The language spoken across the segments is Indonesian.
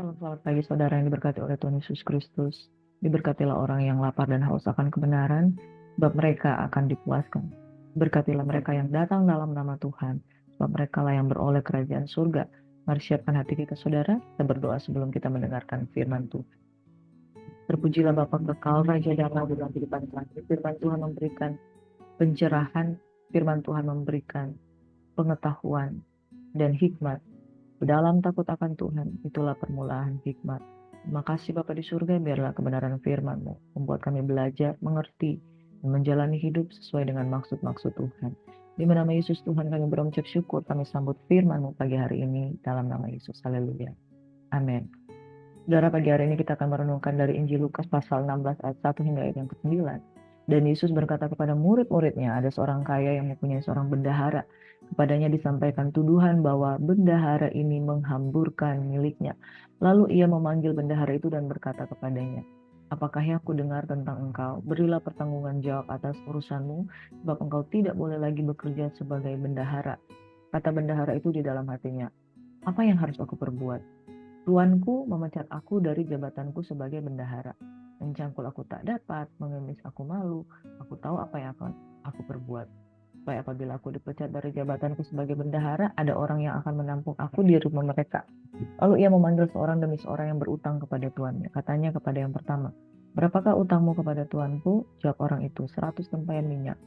Shalom, selamat pagi saudara yang diberkati oleh Tuhan Yesus Kristus. Diberkatilah orang yang lapar dan haus akan kebenaran, sebab mereka akan dipuaskan. Berkatilah mereka yang datang dalam nama Tuhan, sebab mereka lah yang beroleh kerajaan surga. Mari siapkan hati kita saudara, kita berdoa sebelum kita mendengarkan firman Tuhan. Terpujilah Bapa kekal, Raja damai dalam kehidupan kami. Firman Tuhan memberikan pencerahan, firman Tuhan memberikan pengetahuan dan hikmat. Dalam takut akan Tuhan, itulah permulaan hikmat. Terima kasih Bapa di surga, biarlah kebenaran firman-Mu membuat kami belajar, mengerti, dan menjalani hidup sesuai dengan maksud-maksud Tuhan. Di nama Yesus Tuhan kami berucap syukur, kami sambut firman-Mu pagi hari ini dalam nama Yesus. Haleluya. Amin. Saudara, pagi hari ini kita akan merenungkan dari Injil Lukas pasal 16 ayat 1 hingga ayat yang ke-9. Dan Yesus berkata kepada murid-muridnya, ada seorang kaya yang mempunyai seorang bendahara. Kepadanya disampaikan tuduhan bahwa bendahara ini menghamburkan miliknya. Lalu ia memanggil bendahara itu dan berkata kepadanya, apakah yang aku dengar tentang engkau? Berilah pertanggungan jawab atas urusanmu, sebab engkau tidak boleh lagi bekerja sebagai bendahara. Kata bendahara itu di dalam hatinya, apa yang harus aku perbuat? Tuanku memecat aku dari jabatanku sebagai bendahara. Mencangkul aku tak dapat, mengemis aku malu. Aku tahu apa yang akan aku perbuat. Supaya apabila aku dipecat dari jabatanku sebagai bendahara, ada orang yang akan menampung aku di rumah mereka. Lalu ia memanggil seorang demi seorang yang berutang kepada tuannya. Katanya kepada yang pertama, berapakah utangmu kepada tuanku? Jawab orang itu, 100 tempayan minyak.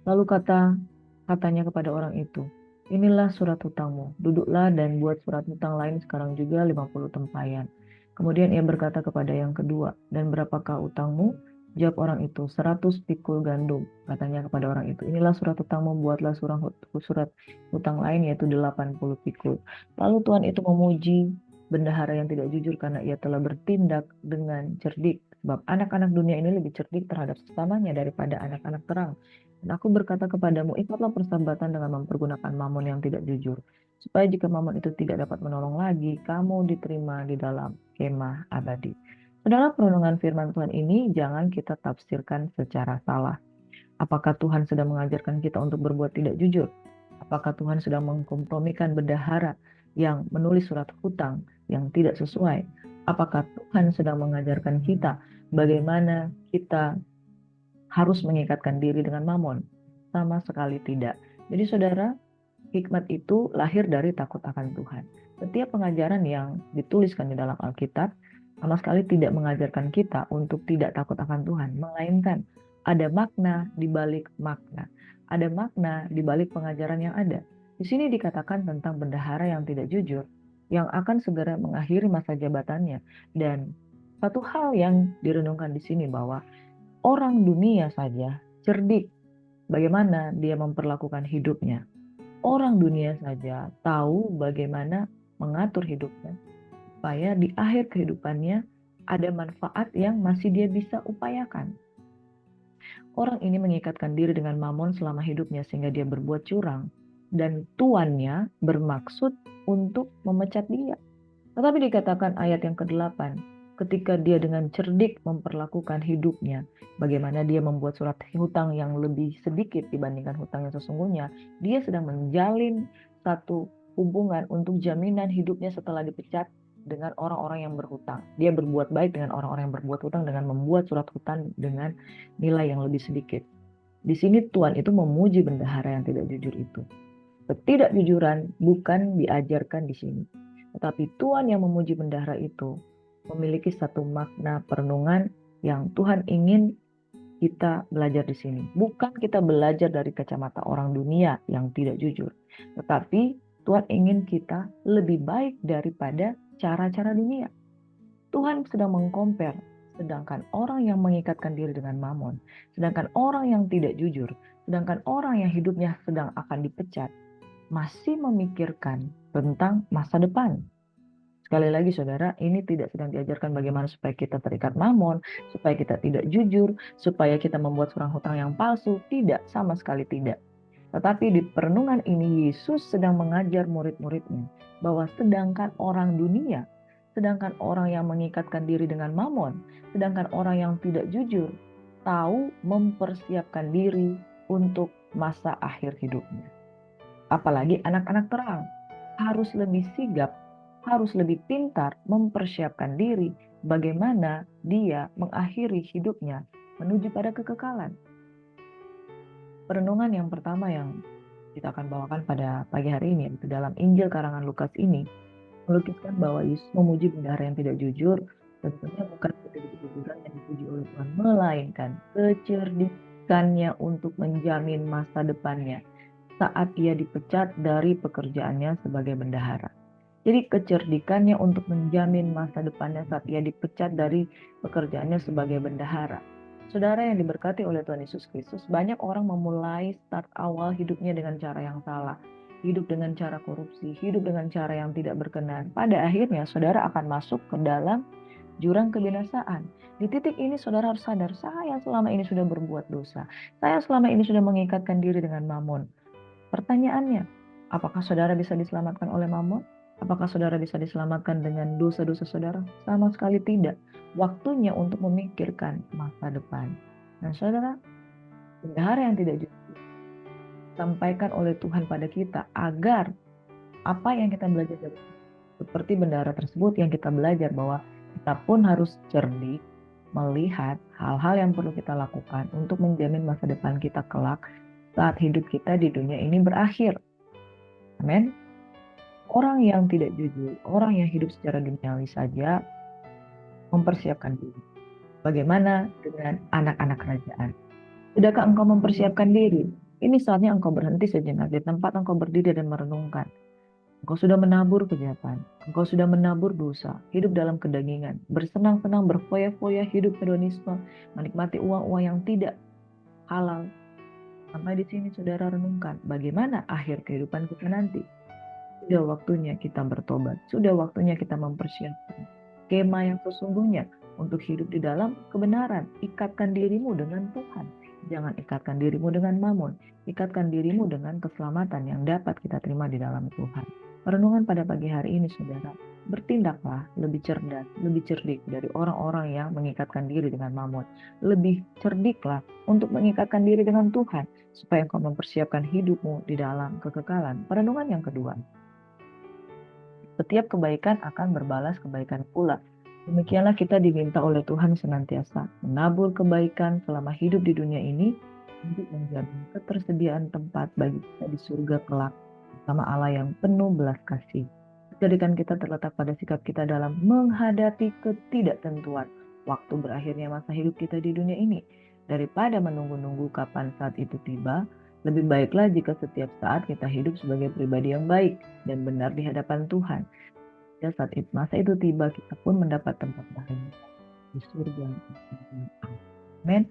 Lalu katanya kepada orang itu, inilah surat hutangmu, duduklah dan buat surat hutang lain sekarang juga 50 tempayan. Kemudian ia berkata kepada yang kedua, dan berapakah utangmu? Jawab orang itu, 100 pikul gandum. Katanya kepada orang itu, inilah surat hutangmu, buatlah surat hutang lain yaitu 80 pikul. Lalu Tuhan itu memuji bendahara yang tidak jujur karena ia telah bertindak dengan cerdik. Sebab anak-anak dunia ini lebih cerdik terhadap sesamanya daripada anak-anak terang. Dan aku berkata kepadamu, ikatlah persahabatan dengan mempergunakan mamon yang tidak jujur. Supaya jika mamon itu tidak dapat menolong lagi, kamu diterima di dalam kemah abadi. Dalam perenungan firman Tuhan ini, jangan kita tafsirkan secara salah. Apakah Tuhan sedang mengajarkan kita untuk berbuat tidak jujur? Apakah Tuhan sedang mengkompromikan bendahara yang menulis surat hutang yang tidak sesuai? Apakah Tuhan sedang mengajarkan kita bagaimana kita harus mengikatkan diri dengan mamon? Sama sekali tidak. Jadi saudara, hikmat itu lahir dari takut akan Tuhan. Setiap pengajaran yang dituliskan di dalam Alkitab sama sekali tidak mengajarkan kita untuk tidak takut akan Tuhan, melainkan ada makna di balik makna. Ada makna di balik pengajaran yang ada. Di sini dikatakan tentang bendahara yang tidak jujur, yang akan segera mengakhiri masa jabatannya. Dan satu hal yang direnungkan di sini bahwa orang dunia saja cerdik bagaimana dia memperlakukan hidupnya. Orang dunia saja tahu bagaimana mengatur hidupnya, supaya di akhir kehidupannya ada manfaat yang masih dia bisa upayakan. Orang ini mengikatkan diri dengan mamon selama hidupnya sehingga dia berbuat curang, dan tuannya bermaksud untuk memecat dia. Tetapi dikatakan ayat yang ke-8, ketika dia dengan cerdik memperlakukan hidupnya, bagaimana dia membuat surat hutang yang lebih sedikit dibandingkan hutang yang sesungguhnya, dia sedang menjalin satu hubungan untuk jaminan hidupnya setelah dipecat dengan orang-orang yang berhutang. Dia berbuat baik dengan orang-orang yang berbuat hutang dengan membuat surat hutang dengan nilai yang lebih sedikit. Di sini Tuhan itu memuji bendahara yang tidak jujur itu. Ketidakjujuran bukan diajarkan di sini. Tetapi Tuhan yang memuji bendahara itu memiliki satu makna perenungan yang Tuhan ingin kita belajar di sini. Bukan kita belajar dari kacamata orang dunia yang tidak jujur. Tetapi Tuhan ingin kita lebih baik daripada cara-cara dunia. Tuhan sedang mengcompare, sedangkan orang yang mengikatkan diri dengan mamon, sedangkan orang yang tidak jujur, sedangkan orang yang hidupnya sedang akan dipecat, masih memikirkan tentang masa depan. Sekali lagi saudara, ini tidak sedang diajarkan bagaimana supaya kita terikat mamon, supaya kita tidak jujur, supaya kita membuat surat hutang yang palsu. Tidak, sama sekali tidak. Tetapi di perenungan ini Yesus sedang mengajar murid-muridnya bahwa sedangkan orang dunia, sedangkan orang yang mengikatkan diri dengan mamon, sedangkan orang yang tidak jujur, tahu mempersiapkan diri untuk masa akhir hidupnya. Apalagi anak-anak terang harus lebih sigap harus lebih pintar mempersiapkan diri bagaimana dia mengakhiri hidupnya menuju pada kekekalan. Perenungan yang pertama yang kita akan bawakan pada pagi hari ini, yaitu dalam Injil karangan Lukas ini, melukiskan bahwa Yesus memuji bendahara yang tidak jujur, tentunya bukan ketidakjujuran yang dipuji oleh Tuhan, melainkan kecerdikannya untuk menjamin masa depannya saat ia dipecat dari pekerjaannya sebagai bendahara. Jadi kecerdikannya untuk menjamin masa depannya saat ia dipecat dari pekerjaannya sebagai bendahara. Saudara yang diberkati oleh Tuhan Yesus Kristus, banyak orang memulai start awal hidupnya dengan cara yang salah. Hidup dengan cara korupsi, hidup dengan cara yang tidak berkenan. Pada akhirnya saudara akan masuk ke dalam jurang kebinasaan. Di titik ini saudara harus sadar, saya selama ini sudah berbuat dosa. Saya selama ini sudah mengikatkan diri dengan mamon. Pertanyaannya, apakah saudara bisa diselamatkan oleh mamon? Apakah saudara bisa diselamatkan dengan dosa-dosa saudara? Sama sekali tidak. Waktunya untuk memikirkan masa depan. Dan saudara, bendahara yang tidak jujur sampaikan oleh Tuhan pada kita agar apa yang kita belajar dari seperti bendahara tersebut yang kita belajar bahwa kita pun harus cerdik melihat hal-hal yang perlu kita lakukan untuk menjamin masa depan kita kelak saat hidup kita di dunia ini berakhir. Amin. Orang yang tidak jujur, orang yang hidup secara duniawi saja mempersiapkan diri. Bagaimana dengan anak-anak kerajaan? Sudahkah engkau mempersiapkan diri? Ini saatnya engkau berhenti sejenak di tempat engkau berdiri dan merenungkan. Engkau sudah menabur kejahatan, engkau sudah menabur dosa, hidup dalam kedagingan, bersenang-senang, berfoya-foya, hidup hedonisme, menikmati uang-uang yang tidak halal. Sampai di sini saudara renungkan, bagaimana akhir kehidupan kita nanti? Sudah waktunya kita bertobat, sudah waktunya kita mempersiapkan skema yang sesungguhnya untuk hidup di dalam kebenaran. Ikatkan dirimu dengan Tuhan. Jangan ikatkan dirimu dengan mamon. Ikatkan dirimu dengan keselamatan yang dapat kita terima di dalam Tuhan. Perenungan pada pagi hari ini, saudara, bertindaklah lebih cerdas, lebih cerdik dari orang-orang yang mengikatkan diri dengan mamon. Lebih cerdiklah untuk mengikatkan diri dengan Tuhan, supaya engkau mempersiapkan hidupmu di dalam kekekalan. Perenungan yang kedua, setiap kebaikan akan berbalas kebaikan pula. Demikianlah kita diminta oleh Tuhan senantiasa menabur kebaikan selama hidup di dunia ini untuk menjamin ketersediaan tempat bagi kita di surga kelak bersama Allah yang penuh belas kasih. Jadikan kita terletak pada sikap kita dalam menghadapi ketidaktentuan waktu berakhirnya masa hidup kita di dunia ini. Daripada menunggu-nunggu kapan saat itu tiba, lebih baiklah jika setiap saat kita hidup sebagai pribadi yang baik dan benar di hadapan Tuhan. Dan saat itu, masa itu tiba, kita pun mendapat tempat bahagia di surga. Amin.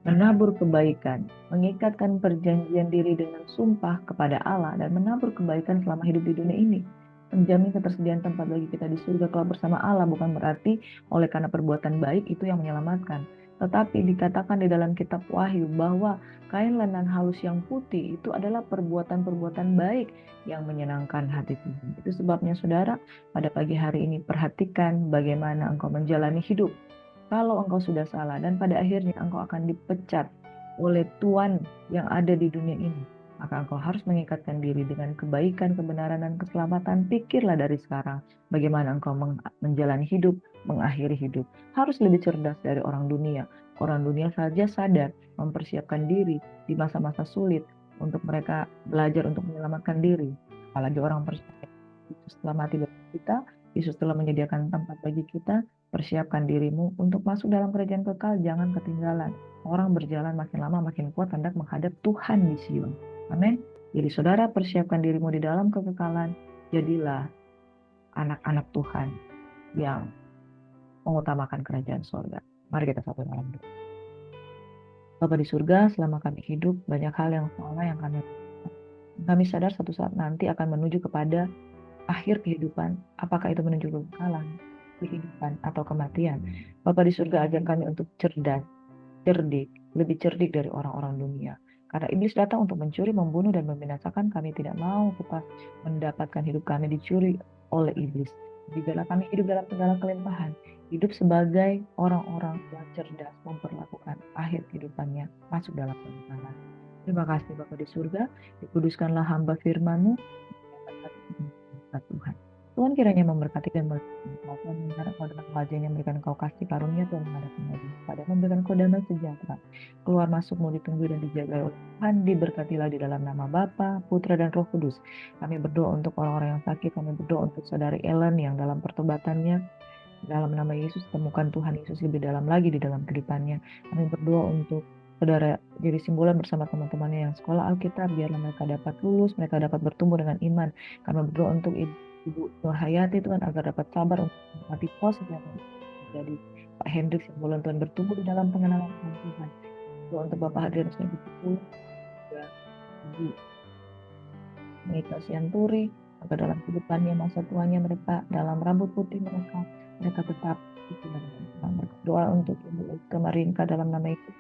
Menabur kebaikan, mengikatkan perjanjian diri dengan sumpah kepada Allah dan menabur kebaikan selama hidup di dunia ini. Menjamin ketersediaan tempat bagi kita di surga kelak bersama Allah bukan berarti oleh karena perbuatan baik itu yang menyelamatkan. Tetapi dikatakan di dalam kitab Wahyu bahwa kain lenan halus yang putih itu adalah perbuatan-perbuatan baik yang menyenangkan hati Tuhan. Itu sebabnya saudara, pada pagi hari ini perhatikan bagaimana engkau menjalani hidup. Kalau engkau sudah salah dan pada akhirnya engkau akan dipecat oleh Tuhan yang ada di dunia ini, maka engkau harus mengikatkan diri dengan kebaikan, kebenaran, dan keselamatan. Pikirlah dari sekarang bagaimana engkau menjalani hidup, mengakhiri hidup. Harus lebih cerdas dari orang dunia. Orang dunia saja sadar mempersiapkan diri di masa-masa sulit untuk mereka belajar untuk menyelamatkan diri. Apalagi orang percaya Yesus telah mati bagi kita, Yesus telah menyediakan tempat bagi kita. Persiapkan dirimu untuk masuk dalam kerajaan kekal, jangan ketinggalan. Orang berjalan makin lama makin kuat hendak menghadap Tuhan di Sion. Amin. Jadi saudara, persiapkan dirimu di dalam kekekalan. Jadilah anak-anak Tuhan yang mengutamakan kerajaan surga. Mari kita satu dalam doa. Bapa di surga, selama kami hidup, banyak hal yang salah yang kami sadar satu saat nanti akan menuju kepada akhir kehidupan. Apakah itu menuju kekekalan, kehidupan, atau kematian? Bapa di surga, ajar kami untuk cerdas, cerdik, lebih cerdik dari orang-orang dunia. Karena iblis datang untuk mencuri, membunuh, dan membinasakan. Kami tidak mau kita mendapatkan hidup kami dicuri oleh iblis. Biarlah kami hidup dalam segala kelimpahan, hidup sebagai orang-orang yang cerdas, memperlakukan akhir kehidupannya masuk dalam kelimpahan. Terima kasih Bapa di surga, dikuduskanlah hamba firman-Mu, Tuhan. Tuhan kiranya memberkati dan melindungi engkau. Tuhan memberikan engkau dengan wajahnya, memberikan engkau kasih karunia, Tuhan menghadapi pada memberikan engkau damai sejahtera. Keluar masukmu ditunggu dan dijaga oleh Tuhan. Diberkatilah di dalam nama Bapa, Putra, dan Roh Kudus. Kami berdoa untuk orang-orang yang sakit. Kami berdoa untuk saudari Ellen yang dalam pertobatannya. Dalam nama Yesus, temukan Tuhan Yesus lebih dalam lagi di dalam kehidupannya. Kami berdoa untuk saudara Jadi Simbolan bersama teman-temannya yang sekolah Alkitab, biarlah mereka dapat lulus, mereka dapat bertumbuh dengan iman. Kami berdoa untuk Ibu Nur Hayati, Tuhan, agar dapat sabar untuk menghadapi proses yang terjadi. Pak Hendrik Simbolan, Tuhan, bertumbuh di dalam pengenalan Tuhan. Doa untuk Bapak Hadrianus yang bertumbuh, juga Ibu Meika Sianturi, agar dalam kehidupannya, masa tuanya mereka, dalam rambut putih mereka tetap itu dalam Tuhan. Berdoa untuk Ibu Eka Marinka dalam nama Yesus,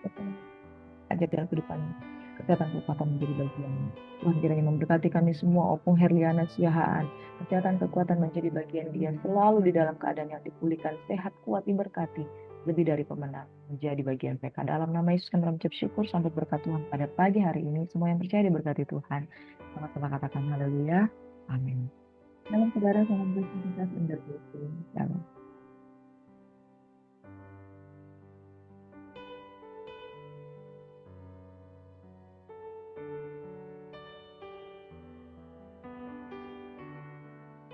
ajar dalam kehidupannya. Kesehatan kekuatan menjadi bagiannya. Tuhan kiranya memberkati kami semua, Opung Herliana Siahaan. Kesehatan kekuatan menjadi bagian dia, selalu di dalam keadaan yang dipulihkan, sehat, kuat, diberkati. Lebih dari pemenang, menjadi bagian mereka. Dalam nama Yesus kami mengucap syukur sampai berkat Tuhan pada pagi hari ini. Semua yang percaya diberkati Tuhan. Sama-sama katakan haleluya. Amin. Dalam saudara, salam beraktivitas, shalom.